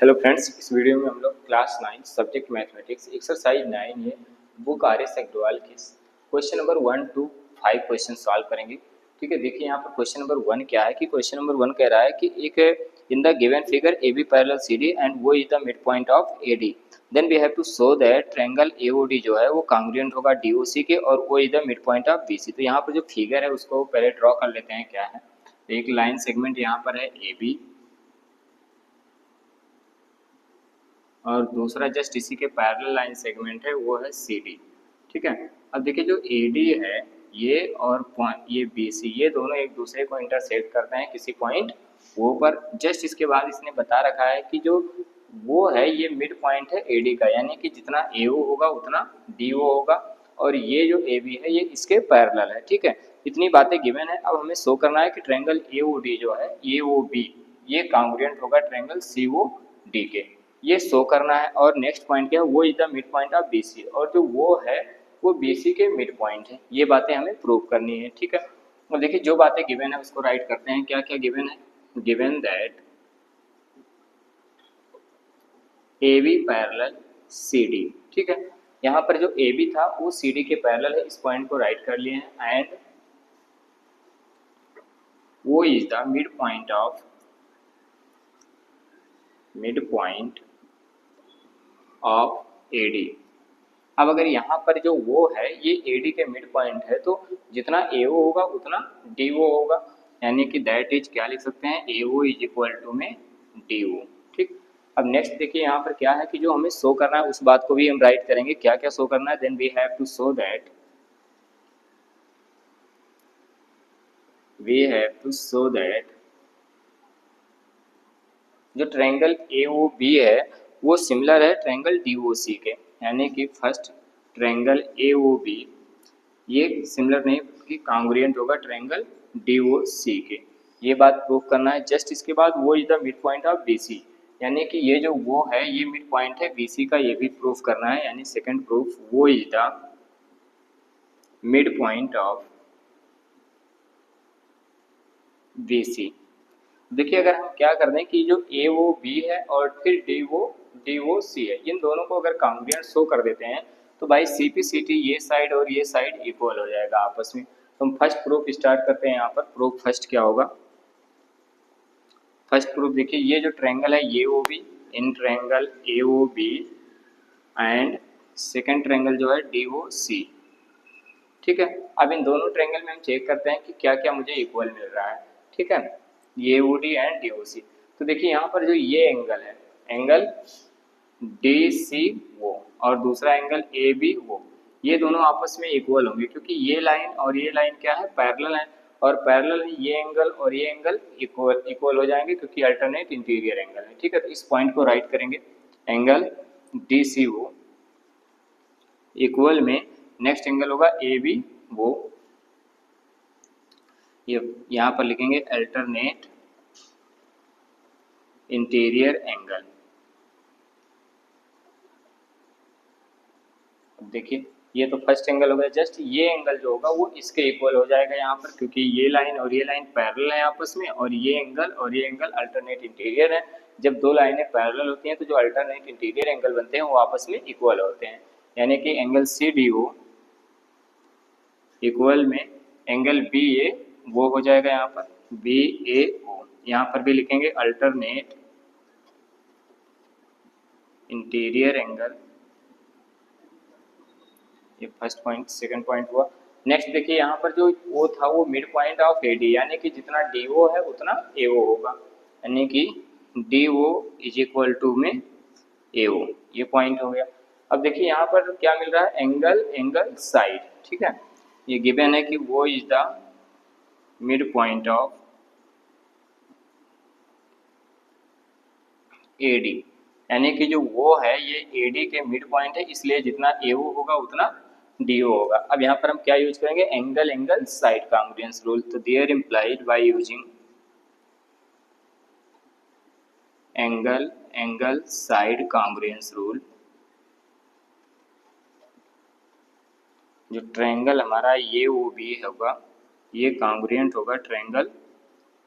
Hello friends, इस video में हम लोग क्लास 9 सब्जेक्ट मैथमेटिक्स एक्सरसाइज 9 ये बुक आर.एस. अग्रवाल की question number 1 to 5 question solve करेंगे। ठीक है, देखिए यहाँ पर क्वेश्चन नंबर 1 क्या है कि क्वेश्चन नंबर 1 कह रहा है कि एक in the given figure A B parallel C D and वो is the mid point of A D, then we have to show that triangle A O D जो है वो कांग्रुएंट होगा डी ओ सी के और वो is the mid point of B C. तो यहाँ पर जो फिगर है उसको पहले ड्रॉ कर लेते हैं। क्या है, एक लाइन सेगमेंट यहाँ पर है ए बी और दूसरा जस्ट इसी के पैरेलल लाइन सेगमेंट है वो है सी डी। ठीक है, अब देखिए जो ए डी है ये और ये बी सी ये दोनों एक दूसरे को इंटरसेक्ट करते हैं किसी पॉइंट वो पर। जस्ट इसके बाद इसने बता रखा है कि जो वो है ये मिड पॉइंट है ए डी का, यानी कि जितना ए ओ होगा उतना डी ओ होगा और ये जो ए बी है ये इसके पैरेलल है। ठीक है, इतनी बातें गिवन है। अब हमें शो करना है कि ट्रायंगल ए ओ डी जो है ए ओ बी ये कांग्रुएंट होगा ट्रायंगल सी ओ डी के, ये शो करना है। और नेक्स्ट पॉइंट क्या है, वो is the mid point of B C और जो वो है वो बी सी के मिड पॉइंट है। ये बातें हमें प्रूव करनी है। ठीक है, और देखिए जो बातें गिवन है उसको राइट करते हैं। क्या क्या गिवन है, given that A B parallel C D. ठीक है, यहाँ पर जो ए बी था वो सी डी के पैरेलल है, इस पॉइंट को राइट कर लिए हैं। एंड वो is the mid point of A D. अब अगर यहाँ पर जो वो है ये ए डी के मिड पॉइंट है तो जितना ए ओ होगा उतना डी ओ होगा, यानी कि दैट इज क्या लिख सकते हैं, ए ओ इज इक्वल टू में डी ओ। ठीक, अब नेक्स्ट देखिए यहाँ पर क्या है कि जो हमें शो करना है उस बात को भी हम राइट करेंगे। क्या क्या शो करना है, then we have to show that जो ट्रायंगल ए ओ बी है वो सिमिलर है ट्रायंगल डी ओ सी के, यानी कि first triangle A O B ये सिमिलर नहीं बल्कि कांग्रुएंट होगा ट्रायंगल डी ओ सी के। ये बात प्रूव करना है। जस्ट इसके बाद वो is the mid point of B C, यानी कि ये जो वो है ये मिड पॉइंट है बी सी का, ये भी प्रूफ करना है। यानी सेकंड प्रूफ, वो is the mid point of B C. देखिए अगर हम क्या कर दें कि जो ए ओ बी है और फिर डी ओ सी है, इन दोनों को अगर कांग्रुएंट शो कर देते हैं तो भाई सी पी सी टी ये साइड और ये साइड इक्वल हो जाएगा आपस में। तो हम फर्स्ट प्रूफ स्टार्ट करते हैं। यहाँ पर प्रूफ फर्स्ट क्या होगा, फर्स्ट प्रूफ देखिए ये जो ट्रायंगल है ये O B, in triangle A O B and second triangle जो है डी ओ सी। ठीक है, अब इन दोनों ट्रायंगल में हम चेक करते हैं कि क्या क्या मुझे इक्वल मिल रहा है। ठीक है, ये O D and D O C. तो देखिए यहाँ पर जो ये एंगल है, एंगल डी सी वो और दूसरा एंगल ए बी वो, ये दोनों आपस में इक्वल होंगे क्योंकि ये लाइन और ये लाइन क्या है, पैरेलल है। और पैरेलल में ये एंगल और ये एंगल इक्वल हो जाएंगे क्योंकि अल्टरनेट इंटीरियर एंगल है। ठीक है, तो इस पॉइंट को राइट करेंगे, एंगल डी सी वो इक्वल में नेक्स्ट एंगल होगा ए बी वो, ये यहाँ पर लिखेंगे अल्टरनेट इंटीरियर एंगल। देखिए ये तो फर्स्ट एंगल हो गया, जस्ट ये एंगल जो होगा वो इसके इक्वल हो जाएगा यहाँ पर क्योंकि ये लाइन और ये लाइन पैरेलल है आपस में और ये एंगल अल्टरनेट इंटीरियर है। जब दो लाइनें पैरेलल होती हैं तो जो अल्टरनेट इंटीरियर एंगल बनते हैं वो आपस में इक्वल होते हैं, यानी कि angle C D O equal में एंगल बी ए वो हो जाएगा यहाँ पर बी ए ओ। यहाँ पर भी लिखेंगे अल्टरनेट इंटीरियर एंगल, ये फर्स्ट पॉइंट। सेकंड पॉइंट हुआ, नेक्स्ट देखिए यहाँ पर जो ओ था वो mid point of A D, यानी कि जितना डी ओ है उतना ए ओ होगा, यानी कि D O is equal to में ए ओ, ये पॉइंट हो गया। अब देखिए यहाँ पर क्या मिल रहा है, एंगल साइड। ठीक है, ये गिवन है कि वो is the mid point of A D, यानी कि जो वो है ये ए डी के मिड पॉइंट है, इसलिए जितना ए ओ होगा उतना डी ओ होगा। अब यहाँ पर हम क्या यूज करेंगे, एंगल साइड कांग्रुएंस रूल। तो there implied by using angle side congruence rule, जो ट्रायंगल हमारा ये ओ बी होगा ये कांग्रुएंट होगा ट्रायंगल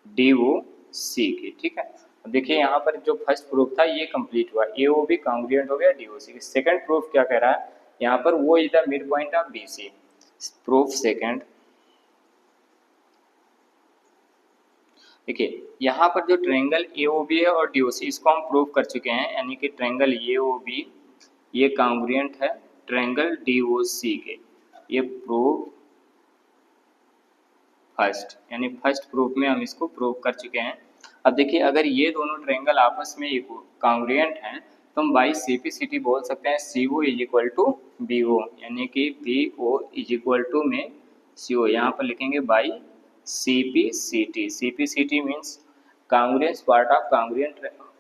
डी ओ सी के। ठीक है, देखिए यहाँ पर जो फर्स्ट प्रूफ था ये कंप्लीट हुआ, ए ओ बी कॉन्ग्रुएंट हो गया D O C. Second proof क्या कह रहा है यहाँ पर, वो is the mid point of B C. Proof second, देखिए यहाँ पर जो ट्रायंगल ए ओ बी है और डी ओ सी, इसको हम प्रूव कर चुके हैं, यानी कि ट्रायंगल ए ओ बी ये कॉन्ग्रुएंट है ट्रायंगल डी ओ सी के। ये प्रूफ फर्स्ट, यानी फर्स्ट प्रूफ में हम इसको प्रूव कर चुके हैं। अब देखिए अगर ये दोनों ट्रायंगल आपस में कॉन्ग्रुएंट हैं तो हम by C P C T बोल सकते हैं C O is equal to B O, यानी कि B O is equal to में सी ओ, यहाँ पर लिखेंगे by C P C T. C P C T means congruence part of congruent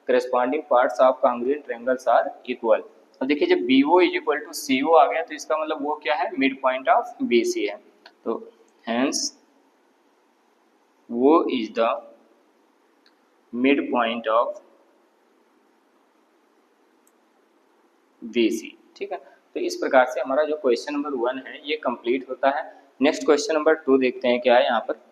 corresponding parts of congruent triangles are equal। अब देखिए जब B O is equal to C O आ गया तो इसका मतलब वो क्या है, mid point of B C है, तो हेंस वो is the mid point of B C. ठीक है, तो इस प्रकार से हमारा जो क्वेश्चन नंबर 1 है ये कंप्लीट होता है। नेक्स्ट क्वेश्चन नंबर 2 देखते हैं क्या है यहाँ पर।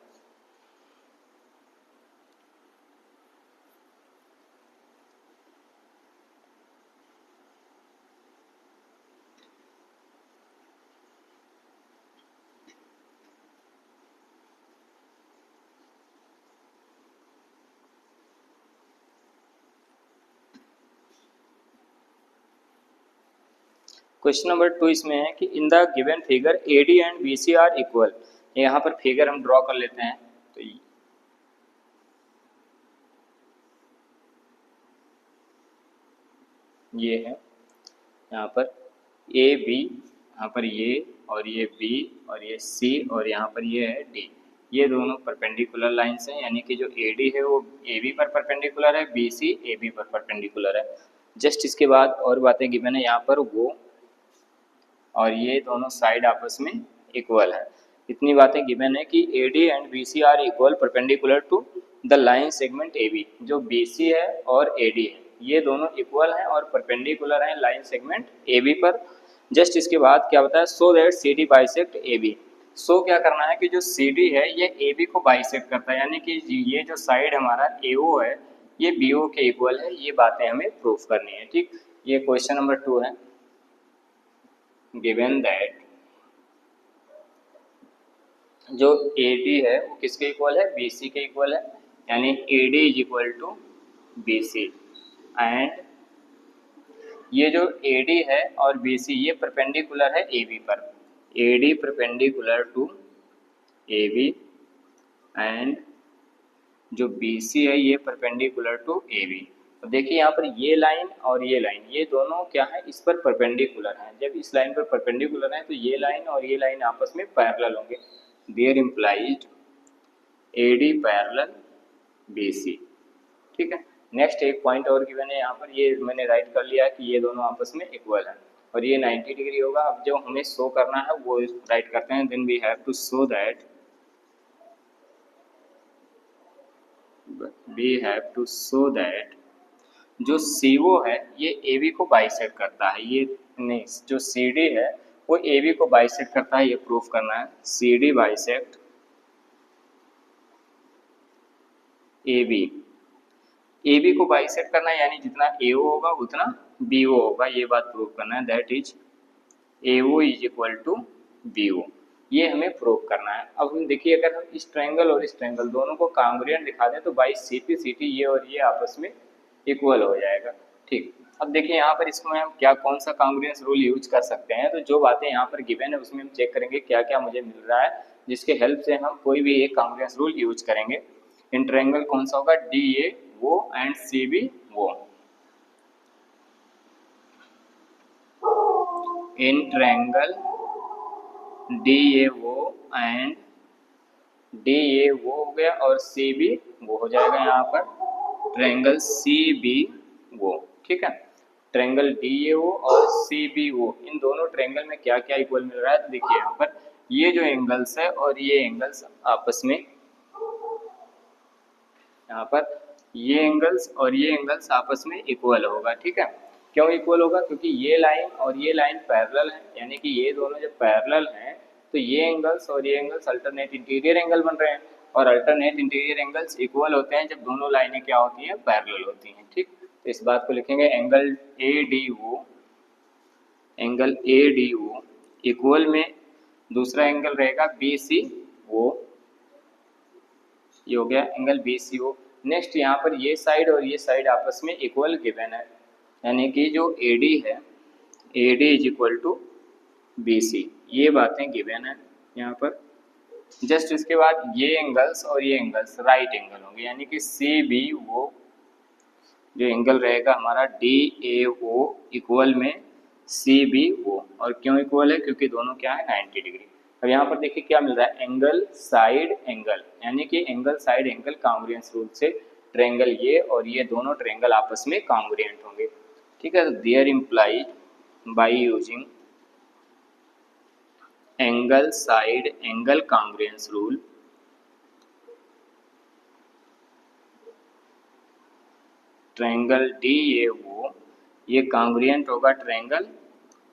क्वेश्चन नंबर 2 इसमें है कि in the given figure A D and B C are equal. यहाँ पर फिगर हम ड्रॉ कर लेते हैं, तो ये है यहाँ पर ए बी, यहाँ पर ये और ये बी और ये सी और यहाँ पर ये है डी। ये दोनों परपेंडिकुलर लाइंस हैं, यानी कि जो ए डी है वो ए बी पर परपेंडिकुलर है, बी सी ए बी पर परपेंडिकुलर है। जस्ट इसके बाद और बातें गिवन है यहाँ पर, वो और ये दोनों साइड आपस में इक्वल है। इतनी बातें गिवन है कि A D and B C are equal perpendicular to the line segment A B. जो बी सी है और ए डी है ये दोनों इक्वल हैं और परपेंडिकुलर हैं लाइन सेगमेंट ए बी पर। जस्ट इसके बाद क्या बताया, so that C D bisect A B. So क्या करना है कि जो सी डी है ये ए बी को बाइसेक्ट करता है, यानी कि ये जो साइड हमारा ए ओ है ये बी ओ के इक्वल है। ये बातें हमें प्रूफ करनी है। ठीक, ये क्वेश्चन नंबर 2 है। गिवन दैट जो ए डी है वो किसके इक्वल है, बी सी के इक्वल है, यानी A D is equal to B C. And ये जो ए डी है और बी सी ये परपेंडिकुलर है ए बी पर। A D perpendicular to A B and जो बी सी है ये परपेंडिकुलर टू ए बी। तो देखिए यहाँ पर ये लाइन और ये लाइन ये दोनों क्या है, इस पर परपेंडिकुलर हैं। जब इस लाइन पर परपेंडिकुलर है तो ये लाइन और ये लाइन आपस में पैरेलल होंगे। There implies A D parallel B C. ठीक है, नेक्स्ट एक पॉइंट और गिवन है यहाँ पर, ये मैंने राइट कर लिया है कि ये दोनों आपस में इक्वल हैं और ये 90 डिग्री होगा। अब जो हमें शो करना है वो राइट करते हैं। Then we have to show that जो सी ओ है ये ए बी को बाइसेक्ट करता है। ये नहीं, जो सी डी है वो ए बी को बाइसेक्ट करता है, ये प्रूफ करना है। C D bisect A B को बाइसेक्ट करना है, यानी जितना ए ओ होगा उतना बी ओ होगा। ये बात प्रूफ करना है। That is A O is equal to B O. ये हमें प्रूफ करना है। अब हम देखिए अगर हम इस ट्रायंगल और इस ट्रायंगल दोनों को कॉन्ग्रुएंट दिखा दें तो by C P C T ये और ये आपस में इक्वल हो जाएगा। ठीक, अब देखिए यहाँ पर इसमें हम क्या कौन सा कॉन्ग्रुएंस रूल यूज कर सकते हैं। तो जो बातें यहाँ पर गिवन है उसमें हम चेक करेंगे क्या क्या मुझे मिल रहा है, जिसके हेल्प से हम कोई भी एक कॉन्ग्रुएंस रूल यूज करेंगे। इन ट्रायंगल कौन सा होगा, डी ए वो एंड सी बी वो। इन ट्रायंगल डी ए वो एंड डी ए वो हो गया और सी बी वो हो जाएगा यहाँ पर ट्रायंगल सी बी वो। ठीक है, ट्रायंगल डी ए वो और सी बी वो, इन दोनों ट्रायंगल में क्या क्या इक्वल मिल रहा है। तो देखिए यहाँ पर ये जो एंगल्स है और ये एंगल्स आपस में, यहाँ पर ये एंगल्स और ये एंगल्स आपस में इक्वल होगा। ठीक है, क्यों इक्वल होगा, क्योंकि ये लाइन और ये लाइन पैरेलल है, यानी कि ये दोनों जब पैरेलल हैं तो ये एंगल्स और ये एंगल्स अल्टरनेट इंटीरियर एंगल बन रहे हैं। और अल्टरनेट इंटीरियर एंगल्स इक्वल होते हैं जब दोनों लाइनें क्या होती हैं, पैरेलल होती हैं। ठीक, तो इस बात को लिखेंगे angle A D O, angle A D O equal में दूसरा एंगल रहेगा बी सी ओ, ये हो गया एंगल बी सी ओ। नेक्स्ट यहाँ पर ये साइड और ये साइड आपस में इक्वल गिवन है, यानी कि जो ए डी है, A D is equal to B C, ये बातें गिवन है यहाँ पर। जस्ट इसके बाद ये एंगल्स और ये एंगल्स राइट एंगल होंगे, यानी कि सी बी ओ जो एंगल रहेगा हमारा डी ए ओ इक्वल में सी बी ओ। और क्यों इक्वल है, क्योंकि दोनों क्या है 90 डिग्री। अब यहाँ पर देखिए क्या मिल रहा है, एंगल साइड एंगल, यानी कि angle side angle congruence rule से ट्रायंगल ये और ये दोनों ट्रायंगल आपस में कांग्रुएंट होंगे। ठीक है, तो there implied by using angle side angle congruence rule, triangle D A O ये कांग्रुएंट होगा ट्रायंगल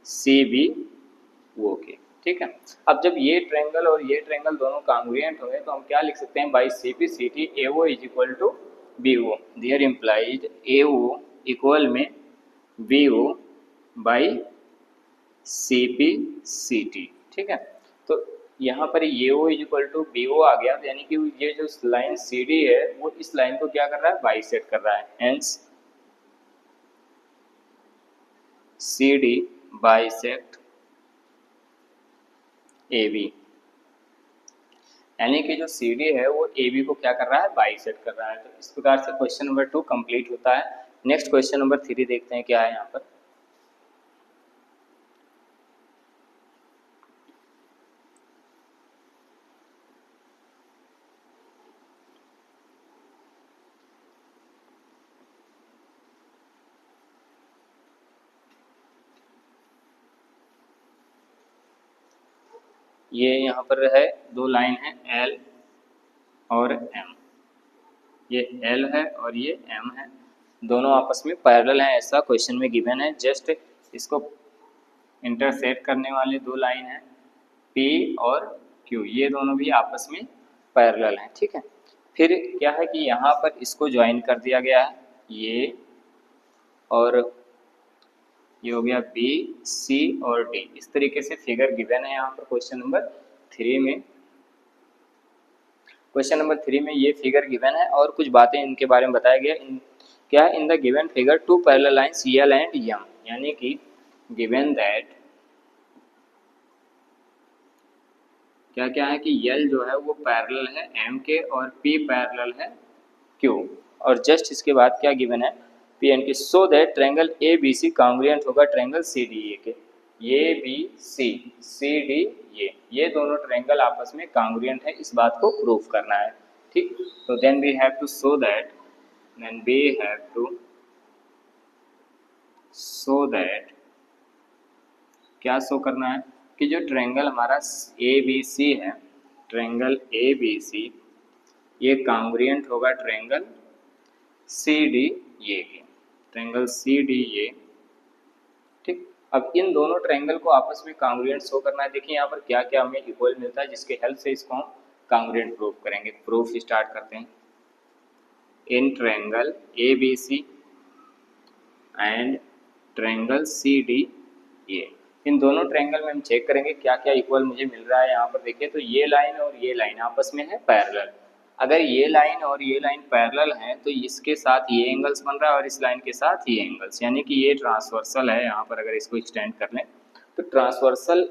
सी बी ओ के। ठीक है, अब जब ये ट्रायंगल और ये ट्रायंगल दोनों कांग्रुएंट होंगे तो हम क्या लिख सकते हैं, by C P C T A O is equal to B O, there implied A O equal में B O by C P C T. ठीक है, तो यहाँ पर ये O is equal to B O आ गया, तो यानी कि ये जो लाइन सी डी है वो इस लाइन को क्या कर रहा है, बाइसेक्ट कर रहा है, hence C D bisect A B, यानी कि जो सी डी है वो ए बी को क्या कर रहा है, बाइसेक्ट कर रहा है। तो इस प्रकार से क्वेश्चन नंबर 2 कंप्लीट होता है। नेक्स्ट क्वेश्चन नंबर 3 देखते हैं क्या है यहाँ पर। ये यहाँ पर है, दो लाइन है एल और एम, ये एल है और ये एम है, दोनों आपस में पैरेलल हैं ऐसा क्वेश्चन में गिवन है। जस्ट इसको इंटरसेक्ट करने वाले दो लाइन हैं पी और क्यू, ये दोनों भी आपस में पैरेलल हैं। ठीक है, फिर क्या है कि यहाँ पर इसको ज्वाइन कर दिया गया है, ये और ये हो गया बी सी और डी, इस तरीके से फिगर गिवन है यहाँ पर क्वेश्चन नंबर 3 में। क्वेश्चन नंबर 3 में ये फिगर गिवन है और कुछ बातें इनके बारे में बताया गया। क्या in the given figure two parallel lines L and M, यानी कि गिवन दैट क्या क्या है कि एल जो है वो पैरेलल है एम के और पी पैरेलल है क्यू। और जस्ट इसके बाद क्या गिवन है, पी एन की, so that triangle A B C congruent होगा ट्रायंगल सी डी ए के। ये बी सी सी डी ये दोनों ट्रायंगल आपस में कांग्रुएंट है, इस बात को प्रूफ करना है। ठीक, तो then we have to show that, then we have to show that, क्या शो करना है कि जो ट्रायंगल हमारा ए बी सी है, ट्रायंगल ए बी सी ये कांग्रुएंट होगा ट्रायंगल सी डी ए के, ट्रायंगल सी डी ए। ठीक, अब इन दोनों ट्रायंगल को आपस में कांग्रुएंट शो करना है। देखिए यहाँ पर क्या क्या हमें इक्वल मिलता है, जिसके हेल्प से इसको हम कांग्रुएंट प्रूफ करेंगे। प्रूफ स्टार्ट करते हैं। In triangle A B C and triangle C D A, इन दोनों ट्रायंगल में हम चेक करेंगे क्या क्या इक्वल मुझे मिल रहा है। यहाँ पर देखिए तो ये लाइन और ये लाइन आपस में है पैरेलल। अगर ये लाइन और ये लाइन पैरेलल है तो इसके साथ ये एंगल्स बन रहा है और इस लाइन के साथ ये एंगल्स, यानी कि ये ट्रांसवर्सल है। यहाँ पर अगर इसको एक्सटेंड कर लें तो ट्रांसवर्सल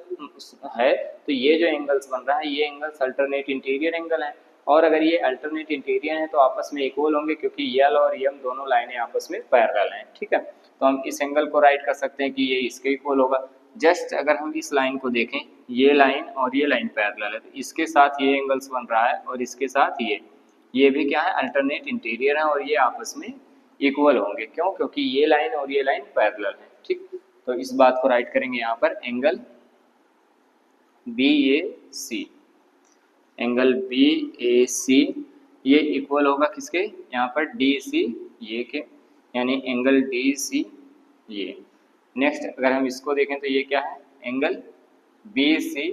है, तो ये जो एंगल्स बन रहा है ये एंगल्स अल्टरनेट इंटीरियर एंगल है। और अगर ये अल्टरनेट इंटीरियर है तो आपस में इक्वल होंगे, क्योंकि यल और यम दोनों लाइनें आपस में पैरेलल हैं। ठीक है, तो हम इस एंगल को राइट कर सकते हैं कि ये इसके इक्वल होगा। जस्ट अगर हम इस लाइन को देखें, ये लाइन और ये लाइन पैरेलल है, तो इसके साथ ये एंगल्स बन रहा है और इसके साथ ये भी क्या है, अल्टरनेट इंटीरियर है और ये आपस में इक्वल होंगे। क्यों, क्योंकि ये लाइन और ये लाइन पैरेलल है। ठीक, तो इस बात को राइट करेंगे यहाँ पर, एंगल बी ए सी, एंगल बी ए सी ये इक्वल होगा किसके, यहाँ पर डी सी ये के, यानी एंगल डी सी ये। नेक्स्ट अगर हम इसको देखें तो ये क्या है, एंगल बी सी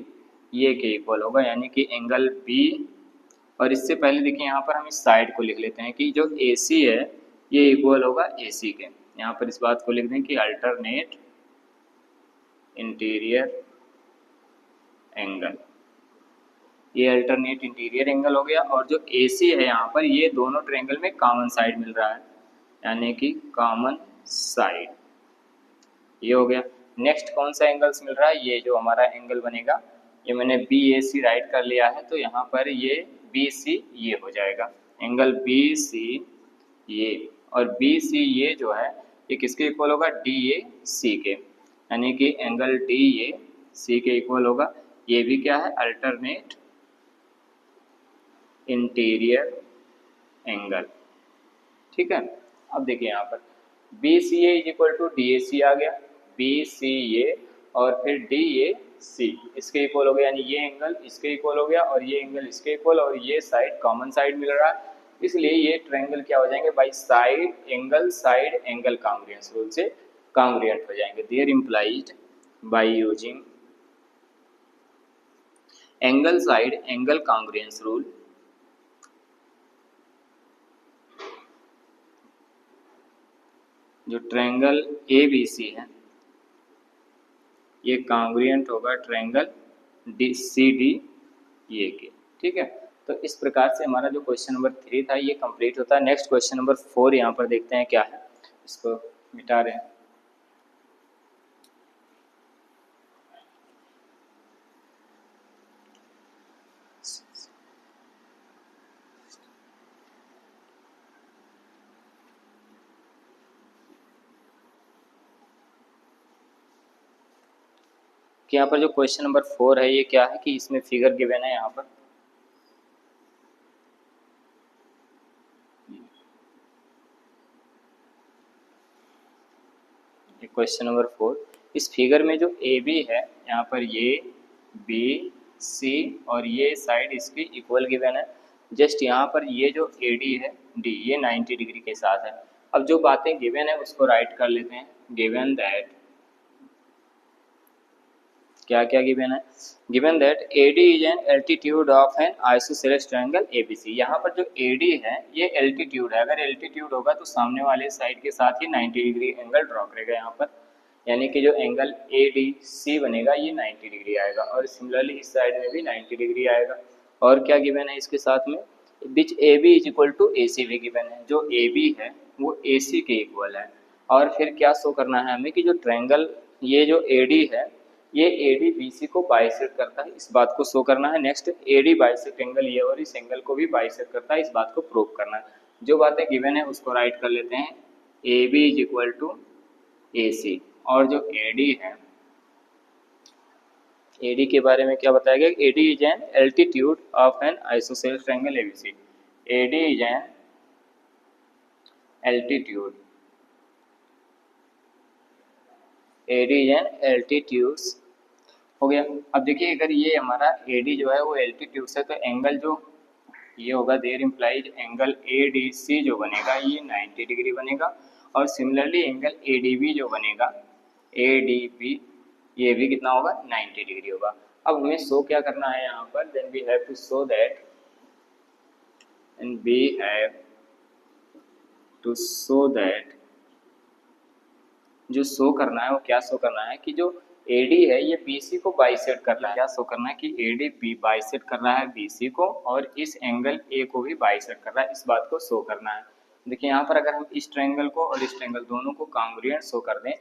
ये के इक्वल होगा, यानी कि एंगल बी और इससे पहले देखिए यहाँ पर हम इस साइड को लिख लेते हैं कि जो ए सी है ये इक्वल होगा ए सी के। यहाँ पर इस बात को लिख दें कि अल्टरनेट इंटीरियर एंगल, ये अल्टरनेट इंटीरियर एंगल हो गया। और जो ए सी है यहाँ पर ये दोनों ट्रायंगल में कॉमन साइड मिल रहा है, यानी कि कॉमन साइड, ये हो गया। नेक्स्ट कौन सा एंगल्स मिल रहा है, ये जो हमारा एंगल बनेगा, ये मैंने बी ए सी राइट कर लिया है, तो यहाँ पर ये बी सी ये हो जाएगा, एंगल बी सी ये। और बी सी ये जो है ये किसके इक्वल होगा, डी ए सी के, यानी कि एंगल डी ए सी के इक्वल होगा। ये भी क्या है, अल्टरनेट इंटीरियर एंगल, ठीक है। अब देखिए यहाँ पर B C A is equal to D A C आ गया, बी सी ए और फिर डी ए सी इसके इक्वल हो गया, यानी ये एंगल इसके इक्वल हो गया और ये एंगल इसके इक्वल, और ये साइड कॉमन साइड मिल रहा है, इसलिए ये ट्रायंगल क्या हो जाएंगे by side angle congruence rule से कॉन्ग्रुएंट हो जाएंगे। There implied by using angle side angle congruence rule, जो ट्रायंगल ए बी सी है ये कॉन्ग्रुएंट होगा triangle D C D A के, ठीक है। तो इस प्रकार से हमारा जो क्वेश्चन नंबर 3 था ये कंप्लीट होता है। नेक्स्ट क्वेश्चन नंबर 4 यहाँ पर देखते हैं क्या है, इसको मिटा रहे हैं। कि यहाँ पर जो क्वेश्चन नंबर 4 है ये क्या है कि इसमें फिगर गिवन है यहाँ पर, क्वेश्चन नंबर 4, इस फिगर में जो ए बी है यहाँ पर ये बी सी और ये साइड इसकी इक्वल गिवन है। जस्ट यहाँ पर ये जो ए डी है डी ये 90 डिग्री के साथ है। अब जो बातें गिवन है उसको राइट कर लेते हैं। गिवन दैट, क्या क्या गिवन है, given that AD is an altitude of N isosceles triangle ABC। यहाँ पर जो AD है ये एल्टीट्यूड है, अगर एल्टीट्यूड होगा तो सामने वाले साइड के साथ ही 90 डिग्री एंगल ड्रॉ करेगा यहाँ पर, यानी कि जो एंगल ADC बनेगा ये 90 डिग्री आएगा, और सिमिलरली इस साइड में भी 90 डिग्री आएगा। और क्या गिवन है इसके साथ में, which AB is equal to AC भी गिवन है, जो AB है वो AC के इक्वल है। और फिर क्या शो करना है हमें कि जो ट्रायंगल ये जो AD है ये AD BC को बाइसेक्ट करता है, इस बात को शो करना है। नेक्स्ट AD बाइसेक्ट एंगल ये और इस एंगल को भी बाइसेक्ट करता है, इस बात को प्रूव करना है। जो बातें गिवन है उसको राइट कर लेते हैं। AB is equal to AC, और जो AD है AD के बारे में क्या बताया गया, AD is an altitude of N isosceles triangle ABC। AD is an altitude, AD is an altitudes हो गया। अब देखिए अगर ये हमारा AD जो है वो एल्टीट्यूड है तो एंगल जो ये होगा देयर इम्प्लाइज एंगल ADC जो बनेगा ये 90 डिग्री बनेगा, और सिमिलरली एंगल ADB जो बनेगा ADB ये भी कितना होगा 90 डिग्री होगा। अब हमें शो क्या करना है यहाँ पर, then we have to show that, and we have to show that, जो शो करना है वो क्या शो करना है कि जो AD है ये BC को बाइसेक्ट कर रहा है। क्या शो करना है कि AD B बाइसेक्ट कर रहा है BC को, और इस एंगल A को भी बाइसेक्ट कर रहा है, इस बात को शो करना है। देखिए यहाँ पर अगर हम इस ट्रायंगल को और इस ट्रायंगल दोनों को कॉन्ग्रुएंट शो कर दें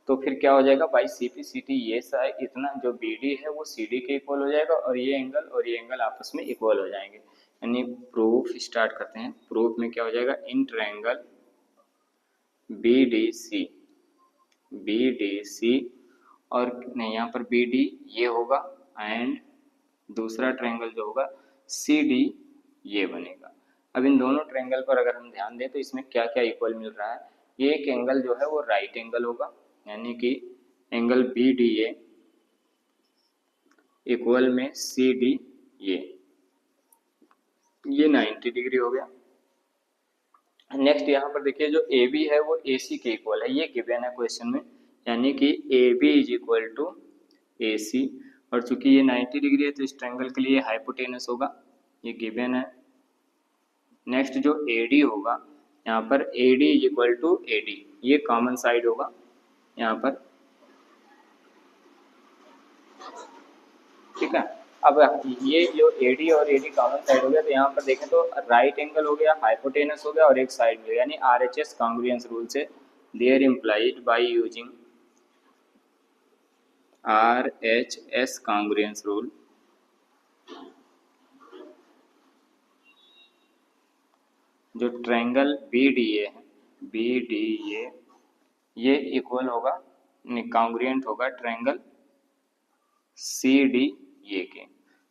तो फिर क्या हो जाएगा, बाई CP ये साइड इतना जो BD है वो CD के इक्वल हो जाएगा, और ये एंगल आपस में इक्वल हो जाएंगे। यानी प्रूफ स्टार्ट करते हैं। प्रूफ में क्या हो जाएगा, इन ट्रायंगल BDC और नहीं यहाँ पर BD ये होगा, एंड दूसरा ट्रायंगल जो होगा CD ये बनेगा। अब इन दोनों ट्रायंगल पर अगर हम ध्यान दें तो इसमें क्या क्या इक्वल मिल रहा है, ये एक एंगल जो है वो राइट एंगल होगा, यानी कि एंगल BDA इक्वल में CD ये 90 डिग्री हो गया। नेक्स्ट यहाँ पर देखिए जो AB है वो AC के इक्वल है, ये गिवन है क्वेश्चन में, यानी कि AB is equal to AC, और चूंकि ये 90 डिग्री है तो इस ट्रायंगल के लिए हाइपोटेनस होगा, ये गिवन है नेक्स्ट जो AD होगा, यहाँ पर AD is equal to AD, ये कॉमन साइड होगा यहाँ पर, ठीक है। अब ये जो AD और AD कॉमन साइड हो गया, तो यहाँ पर देखें तो राइट एंगल हो गया, हाइपोटेनस हो गया और एक साइड में, यानी RHS कॉन्ग्रुएंस रूल से there implied by using RHS congruence rule, जो ट्रायंगल BDA है, BDA ये इक्वल होगा, कॉन्ग्रुएंट होगा ट्रायंगल CDA के,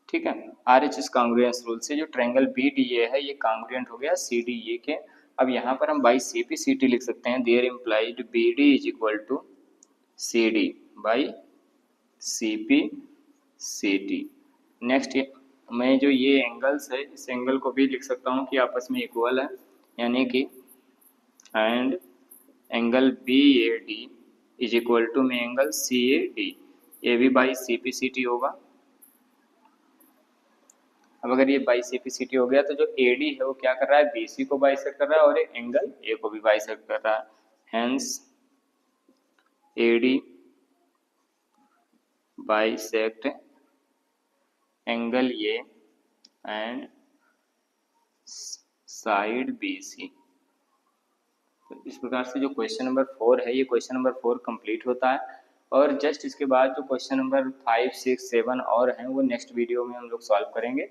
ठीक है। RHS कॉन्ग्रुएंस रूल से जो ट्रायंगल BDA है ये कॉन्ग्रुएंट हो गया CDA के। अब यहाँ पर हम बाई CPCT लिख सकते हैं, there implied BD is equal to CD by CPCT। Next मैं जो ये एंगल्स है, इस एंगल को भी लिख सकता हूँ कि आपस में इक्वल है, यानी कि and angle BAD is equal to में एंगल CAD, ये भी बाई CPCT होगा। अब अगर ये बाई CPCT हो गया तो जो AD है वो क्या कर रहा है, BC को बाइसेक्ट कर रहा है और एक एंगल A को भी बाइसेक्ट कर रहा है, hence AD bisect angle A and side BC। तो इस प्रकार से जो क्वेश्चन नंबर 4 है, ये क्वेश्चन नंबर 4 कंप्लीट होता है। और जस्ट इसके बाद जो क्वेश्चन नंबर 5, 6, 7 और हैं वो नेक्स्ट वीडियो में हम लोग सॉल्व करेंगे।